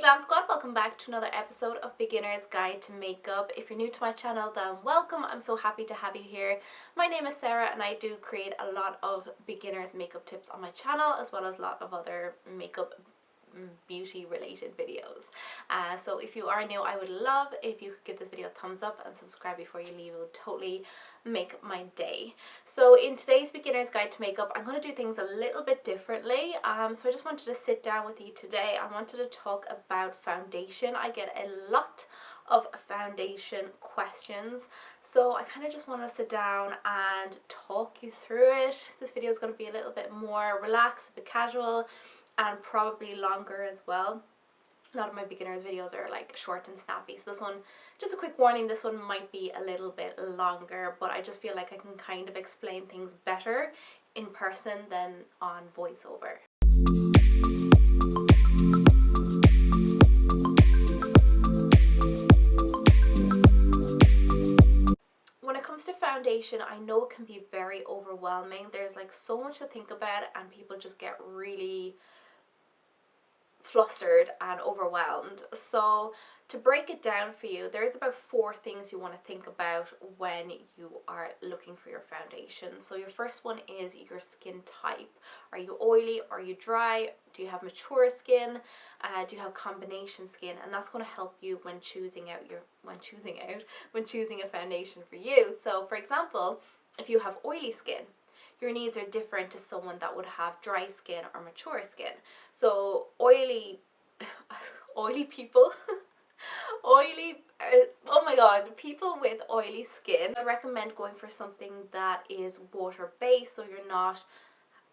Glam Squad, welcome back to another episode of Beginner's Guide to Makeup. If you're new to my channel, then welcome. I'm so happy to have you here. My name is Sarah and I do create a lot of beginners makeup tips on my channel, as well as a lot of other makeup beauty related videos. So if you are new, I would love if you could give this video a thumbs up and subscribe before you leave. It would totally make my day. So in today's beginner's guide to makeup, I'm going to do things a little bit differently. So I just wanted to sit down with you today. I wanted to talk about foundation. I get a lot of foundation questions, so I kind of just want to sit down and talk you through it. This video is going to be a little bit more relaxed, a bit casual, and probably longer as well. A lot of my beginners videos are like short and snappy, so this one, just a quick warning, this one might be a little bit longer, but I just feel like I can kind of explain things better in person than on voiceover. When it comes to foundation, I know it can be very overwhelming. There's like so much to think about and people just get really flustered and overwhelmed. So to break it down for you, there's about 4 things you want to think about when you are looking for your foundation. So your first one is your skin type. Are you oily? Are you dry? Do you have mature skin? Do you have combination skin? And that's going to help you when choosing a foundation for you. So for example, if you have oily skin, your needs are different to someone that would have dry skin or mature skin. So oily people, oh my god, people with oily skin, I recommend going for something that is water-based, so you're not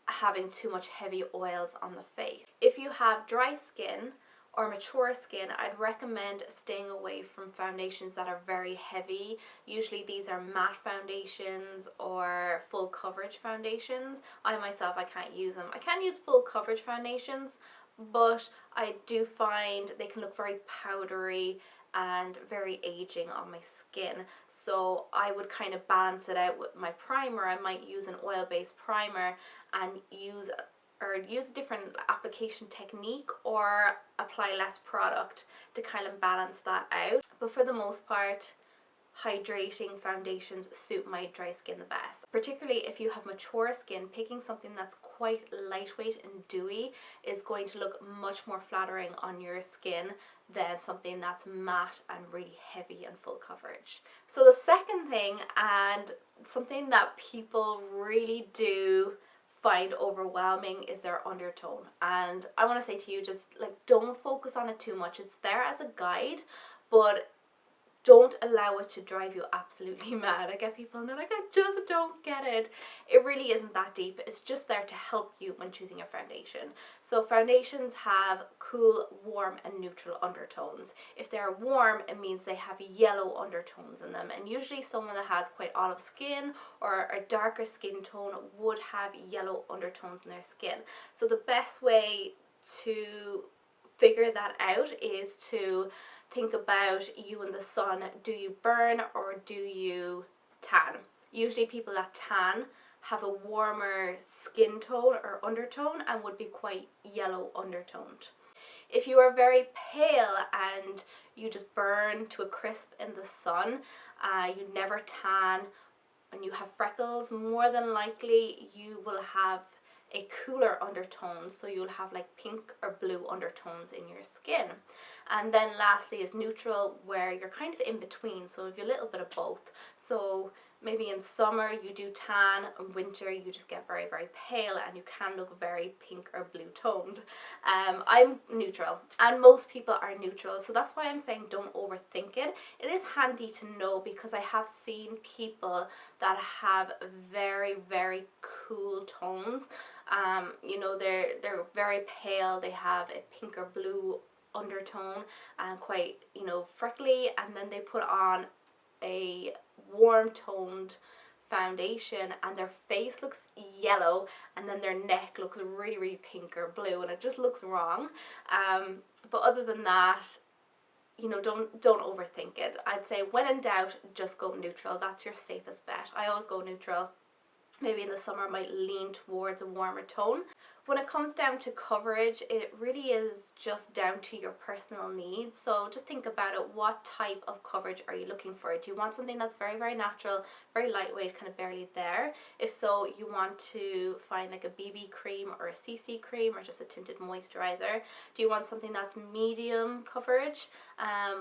having too much heavy oils on the face. If you have dry skin or mature skin, I'd recommend staying away from foundations that are very heavy. Usually these are matte foundations or full coverage foundations. I myself, I can't use them. I can use full coverage foundations, but I do find they can look very powdery and very aging on my skin. So I would kind of balance it out with my primer. I might use an oil-based primer and use a different application technique or apply less product to kind of balance that out. But for the most part, hydrating foundations suit my dry skin the best. Particularly if you have mature skin, picking something that's quite lightweight and dewy is going to look much more flattering on your skin than something that's matte and really heavy and full coverage. So the second thing, and something that people really do find overwhelming, is their undertone. And I want to say to you, just like, don't focus on it too much. It's there as a guide, but don't allow it to drive you absolutely mad. I get people and they're like, I just don't get it. It really isn't that deep. It's just there to help you when choosing your foundation. So foundations have cool, warm and neutral undertones. If they're warm, it means they have yellow undertones in them, and usually someone that has quite olive skin or a darker skin tone would have yellow undertones in their skin. So the best way to figure that out is to think about you in the sun. Do you burn or do you tan? Usually people that tan have a warmer skin tone or undertone and would be quite yellow undertoned. If you are very pale and you just burn to a crisp in the sun, you never tan, and you have freckles, more than likely you will have a cooler undertone, so you'll have like pink or blue undertones in your skin. And then lastly is neutral, where you're kind of in between, so if you're a little bit of both. So maybe in summer you do tan, in winter you just get very, very pale and you can look very pink or blue toned. I'm neutral and most people are neutral, so that's why I'm saying don't overthink it. It is handy to know because I have seen people that have very, very cool tones. You know, they're very pale, they have a pink or blue undertone and quite, you know, freckly, and then they put on a warm toned foundation and their face looks yellow and then their neck looks really, really pink or blue, and it just looks wrong. But other than that, you know, don't overthink it. I'd say when in doubt, just go neutral. That's your safest bet. I always go neutral. maybe in the summer might lean towards a warmer tone. When it comes down to coverage, it really is just down to your personal needs. So just think about it. What type of coverage are you looking for? Do you want something that's very, very natural, very lightweight, kind of barely there? If so, you want to find like a BB cream or a CC cream or just a tinted moisturizer. Do you want something that's medium coverage?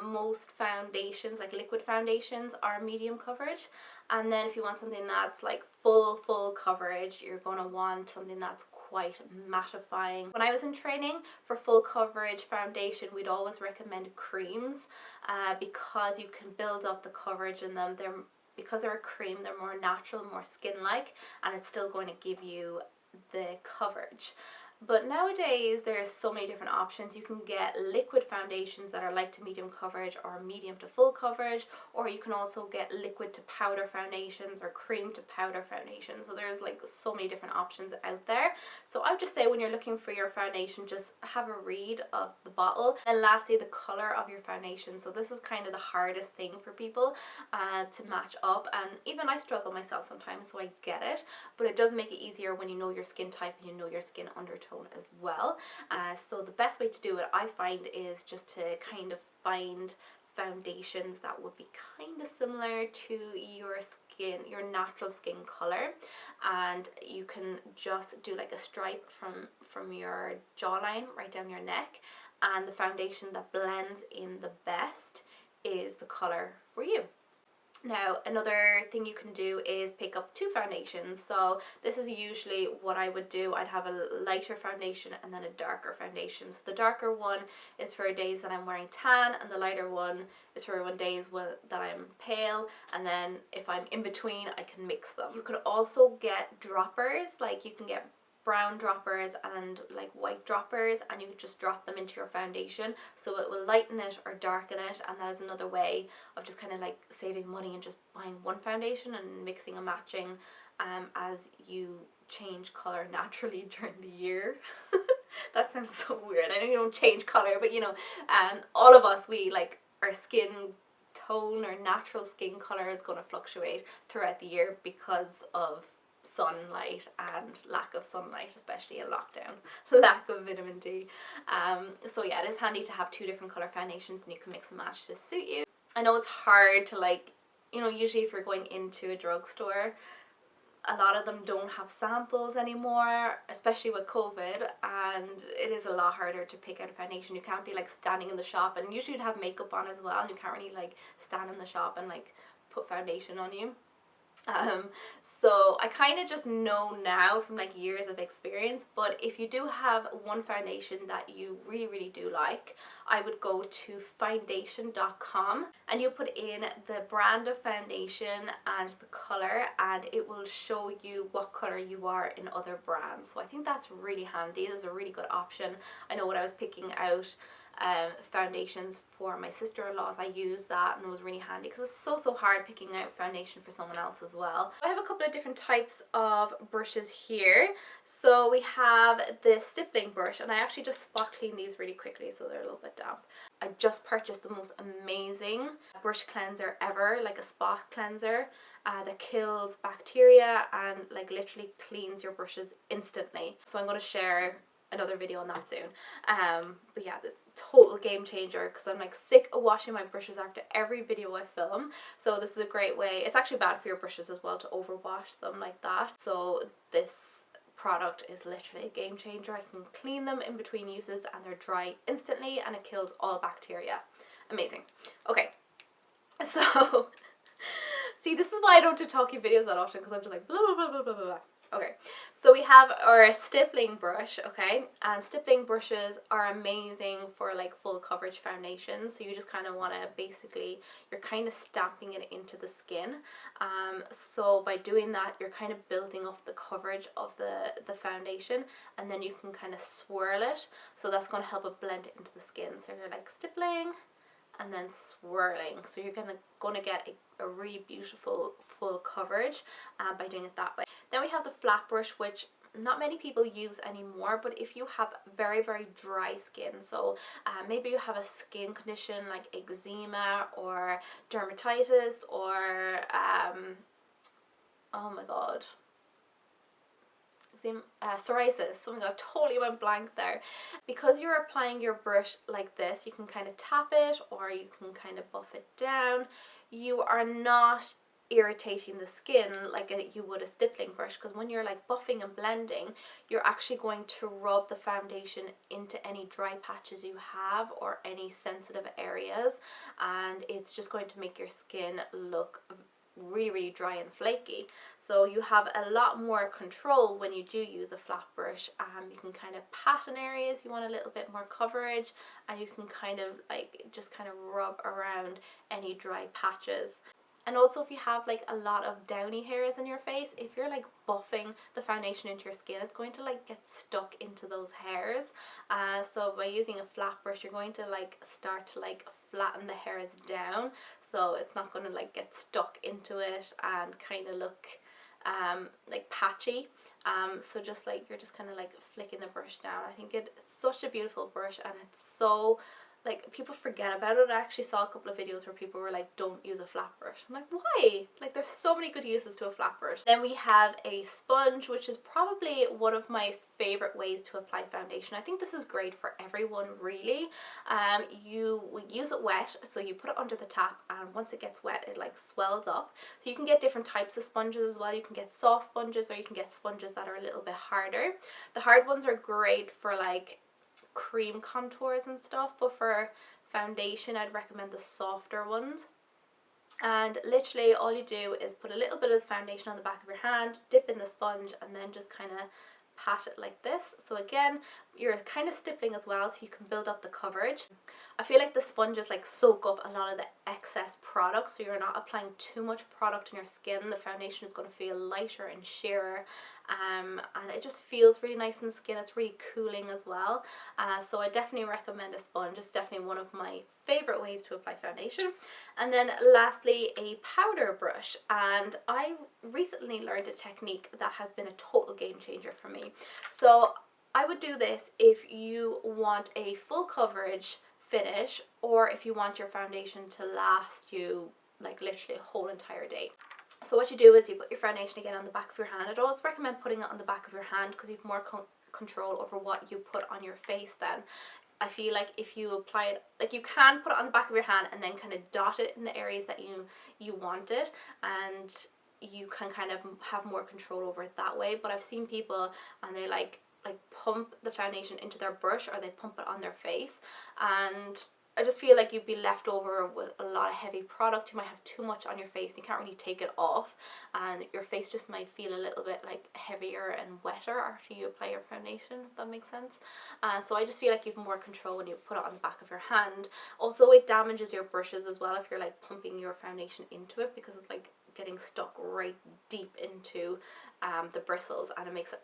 Most foundations, like liquid foundations, are medium coverage. And then if you want something that's like full coverage, you're going to want something that's quite mattifying. When I was in training for full coverage foundation, we'd always recommend creams because you can build up the coverage in them. Because they're a cream, they're more natural, more skin-like, and it's still going to give you the coverage. But nowadays there's so many different options. You can get liquid foundations that are light to medium coverage or medium to full coverage, or you can also get liquid to powder foundations or cream to powder foundations. So there's like so many different options out there. So I would just say when you're looking for your foundation, just have a read of the bottle. And lastly, the color of your foundation. So this is kind of the hardest thing for people to match up, and even I struggle myself sometimes, so I get it, but it does make it easier when you know your skin type and you know your skin undertone as well. So the best way to do it, I find, is just to kind of find foundations that would be kind of similar to your skin, your natural skin color, and you can just do like a stripe from your jawline right down your neck, and the foundation that blends in the best is the color for you. Now, another thing you can do is pick up two foundations. So this is usually what I would do. I'd have a lighter foundation and then a darker foundation. So the darker one is for days that I'm wearing tan, and the lighter one is for days that I'm pale, and then if I'm in between, I can mix them. You could also get droppers, like you can get brown droppers and like white droppers, and you just drop them into your foundation, so it will lighten it or darken it. And that is another way of just kind of like saving money and just buying one foundation and mixing and matching as you change color naturally during the year. That sounds so weird. I know you don't change color, but you know, all of us, we like, our skin tone or natural skin color is going to fluctuate throughout the year because of sunlight and lack of sunlight, especially in lockdown, lack of vitamin D. So yeah, it is handy to have two different color foundations, and you can mix and match to suit you. I know it's hard to, like, you know, usually if you're going into a drugstore, a lot of them don't have samples anymore, especially with COVID, and it is a lot harder to pick out a foundation. You can't be like standing in the shop, and usually you'd have makeup on as well, and you can't really like stand in the shop and like put foundation on you. So I kind of just know now from like years of experience, but if you do have one foundation that you really do like, I would go to foundation.com and you put in the brand of foundation and the color, and it will show you what color you are in other brands. So I think that's really handy. There's a really good option. I know when I was picking out foundations for my sister-in-laws, I used that, and it was really handy because it's so hard picking out foundation for someone else as well. I have a couple of different types of brushes here. So we have the stippling brush, and I actually just spot clean these really quickly so they're a little bit damp. I just purchased the most amazing brush cleanser ever, like a spot cleanser that kills bacteria and like literally cleans your brushes instantly. So I'm going to share another video on that soon. But yeah, this total game changer, because I'm like sick of washing my brushes after every video I film. So this is a great way. It's actually bad for your brushes as well to overwash them like that. So this product is literally a game changer. I can clean them in between uses and they're dry instantly, and it kills all bacteria. Amazing. Okay, so see, this is why I don't do talking videos that often, because I'm just like blah blah blah blah blah blah. Okay, so we have our stippling brush, okay, and stippling brushes are amazing for like full coverage foundations. So you just kind of want to basically, you're kind of stamping it into the skin. So by doing that, you're kind of building up the coverage of the foundation, and then you can kind of swirl it. So that's going to help it blend it into the skin. So you're like stippling and then swirling. So you're going to get a really beautiful full coverage by doing it that way. Then we have the flat brush, which not many people use anymore, but if you have very dry skin, so maybe you have a skin condition like eczema or dermatitis or oh my god, psoriasis. Oh my god, totally went blank there. Because you're applying your brush like this, you can kind of tap it or you can kind of buff it down. You are not irritating the skin like you would a stippling brush, because when you're like buffing and blending, you're actually going to rub the foundation into any dry patches you have or any sensitive areas, and it's just going to make your skin look really dry and flaky. So you have a lot more control when you do use a flat brush. You can kind of pat in areas you want a little bit more coverage, and you can kind of like just kind of rub around any dry patches. And also, if you have like a lot of downy hairs in your face, if you're like buffing the foundation into your skin, it's going to like get stuck into those hairs. So by using a flat brush, you're going to like start to like flatten the hairs down, so it's not going to like get stuck into it and kind of look like patchy. So just like you're just kind of like flicking the brush down. I think it's such a beautiful brush, and it's so like people forget about it. I actually saw a couple of videos where people were like, don't use a flat brush. I'm like, why? Like there's so many good uses to a flat brush. Then we have a sponge, which is probably one of my favorite ways to apply foundation. I think this is great for everyone really. You would use it wet, so you put it under the tap, and once it gets wet it like swells up. So you can get different types of sponges as well. You can get soft sponges, or you can get sponges that are a little bit harder. The hard ones are great for like cream contours and stuff, but for foundation I'd recommend the softer ones. And literally all you do is put a little bit of foundation on the back of your hand, dip in the sponge, and then just kind of pat it like this. So again, you're kind of stippling as well, so you can build up the coverage. I feel like the sponges like soak up a lot of the excess product, so you're not applying too much product on your skin. The foundation is going to feel lighter and sheerer, and it just feels really nice in the skin. It's really cooling as well. So I definitely recommend a sponge. It's definitely one of my favorite ways to apply foundation. And then lastly, a powder brush. And I recently learned a technique that has been a total game changer for me. So I would do this if you want a full coverage finish, or if you want your foundation to last you like literally a whole entire day. So what you do is you put your foundation again on the back of your hand. I'd always recommend putting it on the back of your hand because you have more control over what you put on your face then. I feel like if you apply it, like you can put it on the back of your hand and then kind of dot it in the areas that you want it, and you can kind of have more control over it that way. But I've seen people and they like pump the foundation into their brush, or they pump it on their face, and I just feel like you'd be left over with a lot of heavy product. You might have too much on your face, you can't really take it off, and your face just might feel a little bit like heavier and wetter after you apply your foundation, if that makes sense. So I just feel like you have more control when you put it on the back of your hand. Also, it damages your brushes as well if you're like pumping your foundation into it, because it's like getting stuck right deep into the bristles, and it makes it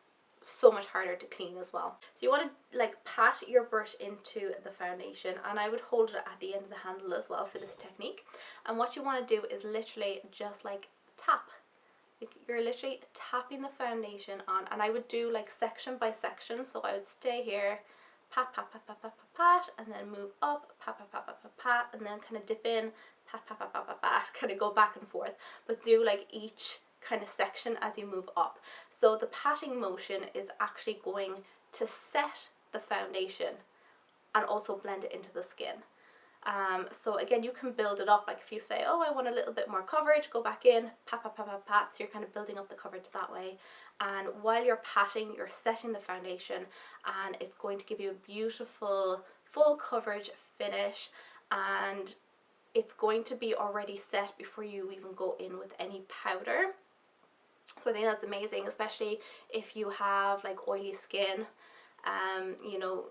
so much harder to clean as well. So you want to like pat your brush into the foundation, and I would hold it at the end of the handle as well for this technique. And what you want to do is literally just like tap. You're literally tapping the foundation on, and I would do like section by section. So I would stay here, pat, pat, pat, pat, pat, pat, pat, and then move up, pat, pat, pat, pat, pat, pat, and then kind of dip in, pat, pat, pat, pat, pat, pat, kind of go back and forth, but do like each kind of section as you move up. So the patting motion is actually going to set the foundation and also blend it into the skin. So again, you can build it up. Like if you say, oh, I want a little bit more coverage, go back in, pat, pat, pat, pat, pat. So you're kind of building up the coverage that way. And while you're patting, you're setting the foundation, and it's going to give you a beautiful full coverage finish, and it's going to be already set before you even go in with any powder. So I think that's amazing, especially if you have like oily skin. You know,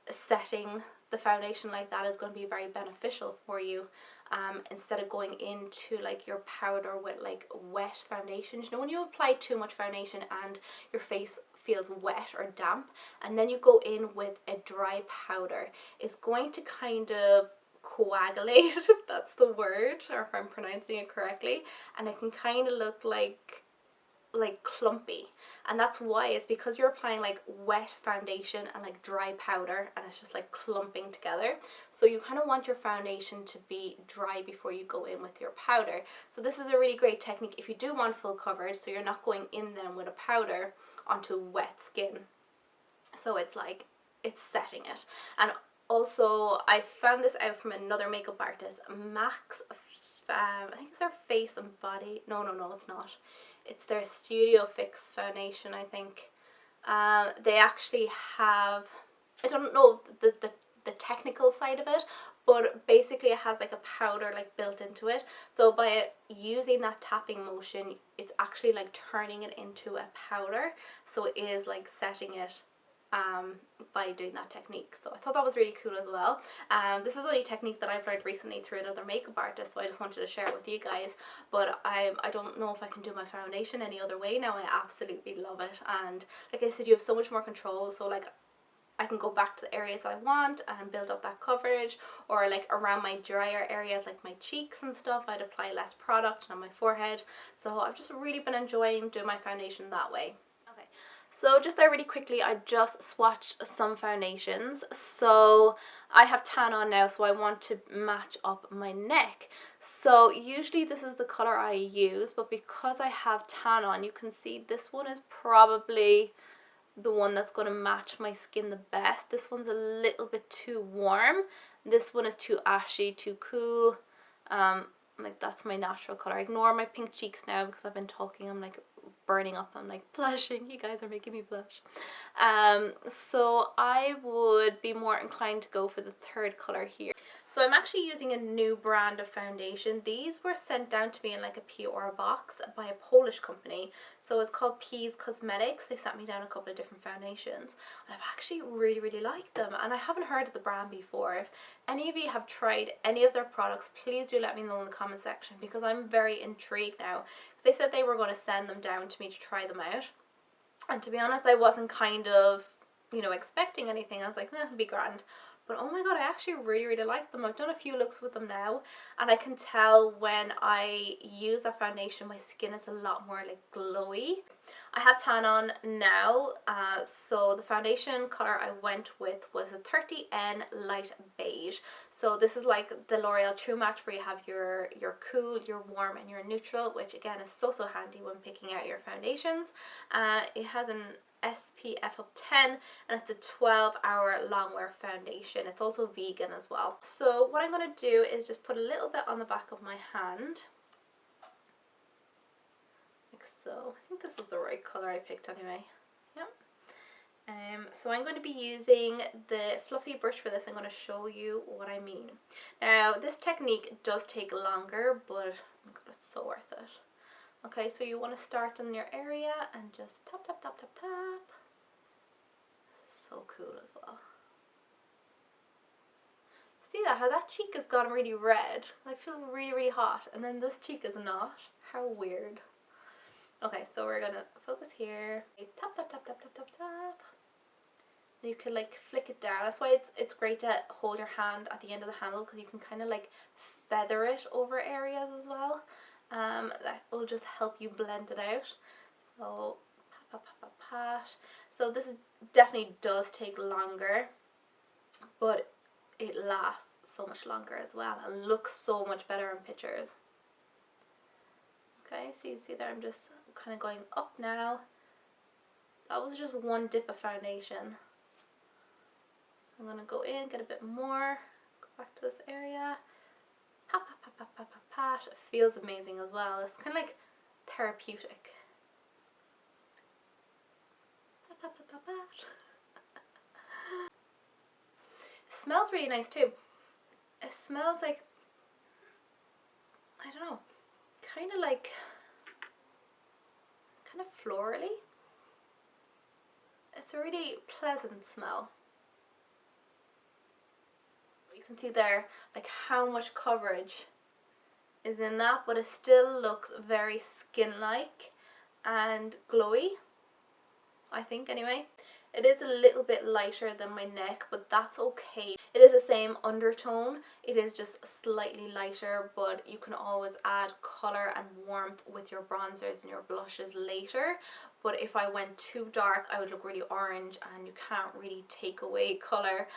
setting the foundation like that is going to be very beneficial for you, instead of going into like your powder with like wet foundation. You know, when you apply too much foundation and your face feels wet or damp, and then you go in with a dry powder, it's going to kind of coagulate, if that's the word, or if I'm pronouncing it correctly, and it can kind of look like like clumpy, and that's why. It's because you're applying like wet foundation and like dry powder, and it's just like clumping together. So you kind of want your foundation to be dry before you go in with your powder. So this is a really great technique if you do want full coverage, so you're not going in then with a powder onto wet skin. So it's like, it's setting it. And also I found this out from another makeup artist, Max, I think it's their face and body, no it's not, it's their Studio Fix foundation, I think. They actually have, I don't know the technical side of it, but basically it has like a powder like built into it. So by using that tapping motion, it's actually like turning it into a powder. So it is like setting it by doing that technique. So I thought that was really cool as well. This is only a technique that I've learned recently through another makeup artist, so I just wanted to share it with you guys. But I don't know if I can do my foundation any other way now. I absolutely love it, and like I said, you have so much more control. So like I can go back to the areas that I want and build up that coverage, or like around my drier areas like my cheeks and stuff, I'd apply less product on my forehead. So I've just really been enjoying doing my foundation that way. Okay, so just there really quickly, I just swatched some foundations. So I have tan on now, so I want to match up my neck. So usually this is the colour I use, but because I have tan on, you can see this one is probably the one that's going to match my skin the best. This one's a little bit too warm. This one is too ashy, too cool. Like that's my natural color. Ignore my pink cheeks now because I've been talking. I'm like burning up. I'm like blushing. You guys are making me blush. So I would be more inclined to go for the third color here. So I'm actually using a new brand of foundation. These were sent down to me in like a PR box by a Polish company. So it's called Peas Cosmetics. They sent me down a couple of different foundations, and I've actually really liked them, and I haven't heard of the brand before. If any of you have tried any of their products, please do let me know in the comment section, because I'm very intrigued now. They said they were going to send them down to me to try them out, and to be honest, I wasn't kind of, you know, expecting anything. I was like, it'll be grand. But oh my god, I actually really like them. I've done a few looks with them now, and I can tell when I use that foundation my skin is a lot more like glowy. I have tan on now, so the foundation color I went with was a 30N light beige. So this is like the L'Oreal True Match, where you have your cool, your warm, and your neutral, which again is so handy when picking out your foundations. It has an SPF of 10, and it's a 12-hour long wear foundation. It's also vegan as well. So what I'm going to do is just put a little bit on the back of my hand, like so. I think this was the right colour I picked anyway. Yep. So I'm going to be using the fluffy brush for this. I'm going to show you what I mean. Now this technique does take longer, but oh my god, it's so worth it. Okay, so you want to start in your area and just tap. This is so cool as well. See that, how that cheek has gone really red? I feel really hot, and then this cheek is not. How weird. Okay, so we're gonna focus here. Tap. You can like flick it down. That's why it's great to hold your hand at the end of the handle, because you can kind of like feather it over areas as well. That will just help you blend it out. So pat. So this definitely does take longer, but it lasts so much longer as well and looks so much better in pictures. Okay, so you see there, I'm just kind of going up now. That was just one dip of foundation. I'm gonna go in, get a bit more, go back to this area. Pat. It feels amazing as well. It's kind of like therapeutic. Pat. It smells really nice too. It smells like, I don't know, kind of florally. It's a really pleasant smell. You can see there like how much coverage is in that, but it still looks very skin-like and glowy, I think anyway. It is a little bit lighter than my neck, but that's okay. It is the same undertone, it is just slightly lighter, but you can always add colour and warmth with your bronzers and your blushes later. But if I went too dark, I would look really orange, and you can't really take away colour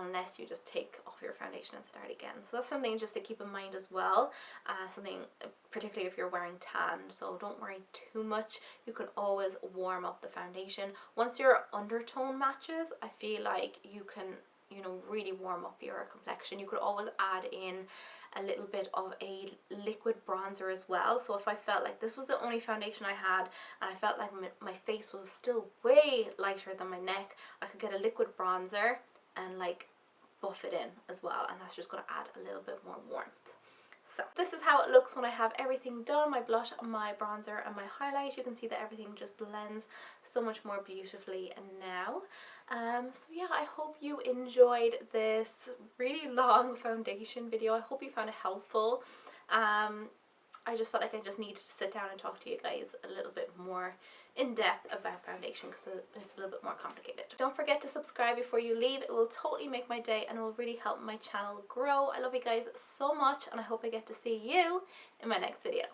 unless you just take off your foundation and start again. So that's something just to keep in mind as well, something particularly if you're wearing tan. So don't worry too much, you can always warm up the foundation. Once your undertone matches, I feel like you can, you know, really warm up your complexion. You could always add in a little bit of a liquid bronzer as well. So if I felt like this was the only foundation I had and I felt like my face was still way lighter than my neck, I could get a liquid bronzer and like buff it in as well, and that's just going to add a little bit more warmth. So this is how it looks when I have everything done, my blush, my bronzer and my highlight. You can see that everything just blends so much more beautifully now. So yeah, I hope you enjoyed this really long foundation video. I hope you found it helpful. I just felt like I just needed to sit down and talk to you guys a little bit more in depth about foundation because it's a little bit more complicated. Don't forget to subscribe before you leave. It will totally make my day and it will really help my channel grow. I love you guys so much, and I hope I get to see you in my next video.